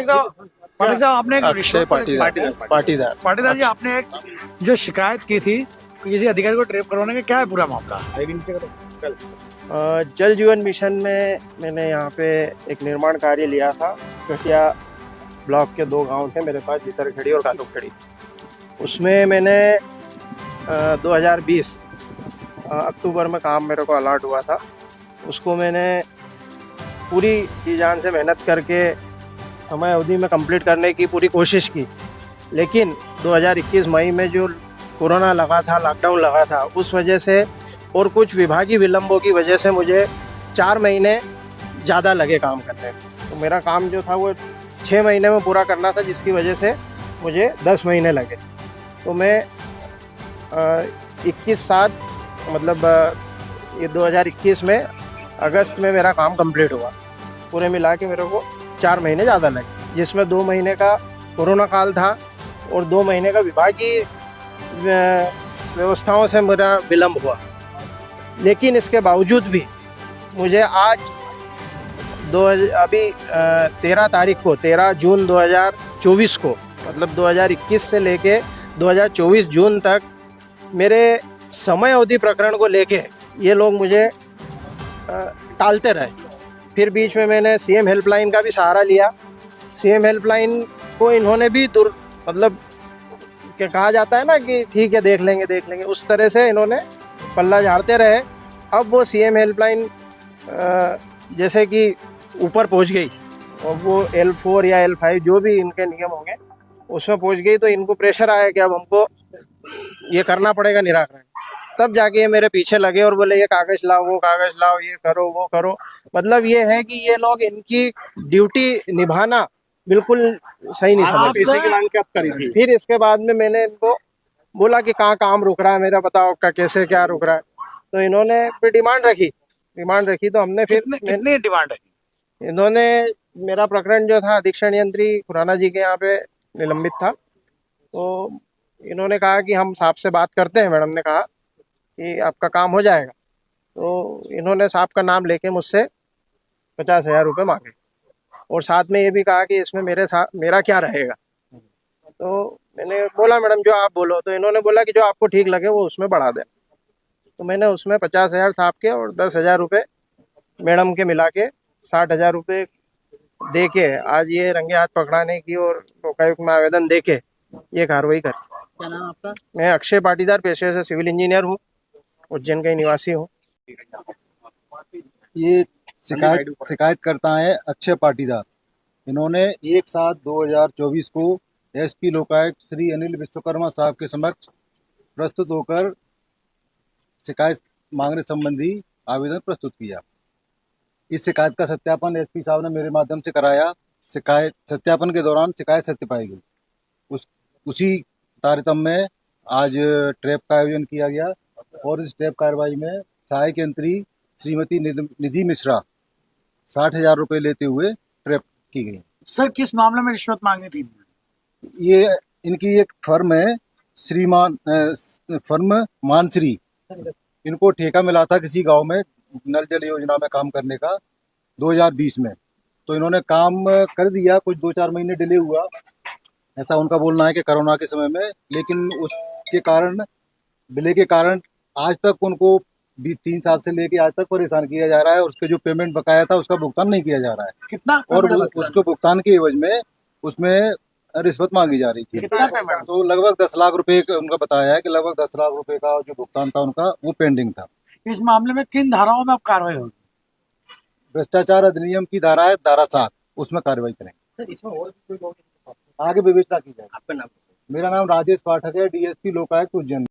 पाठक साहब आपने अक्षय पाटीदार जी, आपने एक जो शिकायत की थी किसी अधिकारी को ट्रेप करवाने का, क्या है पूरा मामला? जल जीवन मिशन में मैंने यहाँ पे एक निर्माण कार्य लिया था। कटिया ब्लॉक के 2 गांव थे मेरे पास, जितरखेड़ी और कालुखड़ी। उसमें मैंने 2020 अक्टूबर में काम मेरे को अलॉट हुआ था। उसको मैंने पूरी जी जान से मेहनत करके समय अवधि में कंप्लीट करने की पूरी कोशिश की, लेकिन 2021 मई में जो कोरोना लगा था, लॉकडाउन लगा था, उस वजह से और कुछ विभागीय विलंबों की वजह से मुझे 4 महीने ज़्यादा लगे काम करने में। तो मेरा काम जो था वो 6 महीने में पूरा करना था, जिसकी वजह से मुझे 10 महीने लगे। तो मैं 21/7 मतलब ये 2021 में अगस्त में मेरा काम कंप्लीट हुआ। पूरे मिला के मेरे को 4 महीने ज़्यादा लगे, जिसमें 2 महीने का कोरोना काल था और 2 महीने का विभागीय व्यवस्थाओं से मेरा विलम्ब हुआ। लेकिन इसके बावजूद भी मुझे आज 13 जून 2024 को, मतलब 2021 से लेके 2024 जून तक मेरे समय अवधि प्रकरण को लेके ये लोग मुझे टालते रहे। फिर बीच में मैंने सीएम हेल्पलाइन का भी सहारा लिया। सीएम हेल्पलाइन को इन्होंने भी मतलब क्या कहा जाता है ना कि ठीक है देख लेंगे, उस तरह से इन्होंने पल्ला झाड़ते रहे। अब वो सीएम हेल्पलाइन जैसे कि ऊपर पहुंच गई और वो L4 या L5 जो भी इनके नियम होंगे उसमें पहुंच गई, तो इनको प्रेशर आया कि अब हमको ये करना पड़ेगा निराकरण। तब जाके ये मेरे पीछे लगे और बोले ये कागज लाओ, वो कागज लाओ, ये करो, वो करो। मतलब ये है कि ये लोग इनकी ड्यूटी निभाना बिल्कुल सही नहीं समझते। पैसे की मांग कब करी थी? फिर इसके बाद में मैंने इनको बोला कि कहाँ काम रुक रहा है मेरा, बताओ का कैसे क्या रुक रहा है। तो इन्होंने फिर डिमांड रखी तो हमने फिर कितनी डिमांड है? इन्होंने मेरा प्रकरण जो था अधीक्षण यंत्री खुराना जी के यहाँ पे निलंबित था। तो इन्होंने कहा कि हम साहब से बात करते हैं। मैडम ने कहा कि आपका काम हो जाएगा। तो इन्होंने साहब का नाम लेके मुझसे 50,000 रुपये मांगे और साथ में ये भी कहा कि इसमें मेरा क्या रहेगा। तो मैंने बोला मैडम जो आप बोलो। तो इन्होंने बोला कि जो आपको ठीक लगे वो उसमें बढ़ा दें। तो मैंने उसमें 50,000 साहब के और 10,000 रुपये मैडम के मिला के 60,000 रुपये दे के आज ये रंगे हाथ पकड़ाने की और लोकायुक्त में आवेदन दे के ये कार्रवाई कर। क्या नाम आपका? मैं अक्षय पाटीदार, पेशे से सिविल इंजीनियर हूँ, उज्जैन का ही निवासी हूँ। ये शिकायत करता है अक्षय पाटीदार। इन्होंने 1/7/2024 को एसपी लोकायुक्त श्री अनिल विश्वकर्मा साहब के समक्ष प्रस्तुत होकर शिकायत मांगने संबंधी आवेदन प्रस्तुत किया। इस शिकायत का सत्यापन एसपी साहब ने मेरे माध्यम से कराया। शिकायत सत्यापन के दौरान शिकायत सत्य पाई गई। उसी तारतम्य में आज ट्रैप का आयोजन किया गया और इस ट्रैप कार्रवाई में सहायक यंत्री श्रीमती निधि मिश्रा 60,000 रुपये लेते हुए ट्रैप की गई। सर किस मामले में रिश्वत मांगी थी? ये इनकी एक फर्म है फर्म मानश्री। इनको ठेका मिला था किसी गांव में नल जल योजना में काम करने का 2020 में। तो इन्होंने काम कर दिया, कुछ 2-4 महीने डिले हुआ, ऐसा उनका बोलना है कि कोरोना के समय में। लेकिन उसके कारण डिले के कारण आज तक उनको 3 साल से लेके आज तक परेशान किया जा रहा है और उसके जो पेमेंट बकाया था उसका भुगतान नहीं किया जा रहा है। कितना? और उसके भुगतान के एवज में उसमें रिश्वत मांगी जा रही थी। कितना पेमेंट? तो लगभग 10 लाख रुपए उनका बताया है कि लगभग 10 लाख रुपए का जो भुगतान था उनका वो पेंडिंग था। इस मामले में किन धाराओं में अब कार्रवाई होगी? भ्रष्टाचार अधिनियम की धारा है धारा 7, उसमें कार्रवाई करेंगे। सर इसमें और कोई लोग आगे विवेचना की जाएगी। आपका नाम? मेरा नाम राजेश पाठक है, डीएसपी लोकायुक्त उज्जैन।